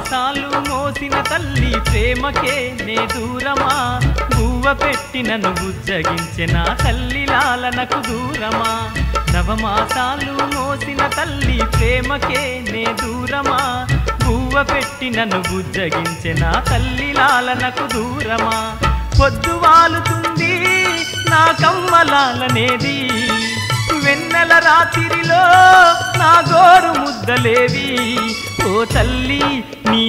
నవమాసాలు మోసిన తల్లి ప్రేమకే నే దూరమా బువ్వ పెట్టి నన్ను బుజ్జగించిన తల్లి లాలనకు దూరమా నవమాసాలు మోసిన తల్లి ప్రేమకే నే దూరమా బువ్వ పెట్టి నన్ను బుజ్జగించిన తల్లి లాలనకు దూరమా పొద్దు వాలుతుంది నా కమ్మలాలనేది వెన్నెల రాత్రిలో నా గోరు ముద్దలేవి ఓ తల్లి నీ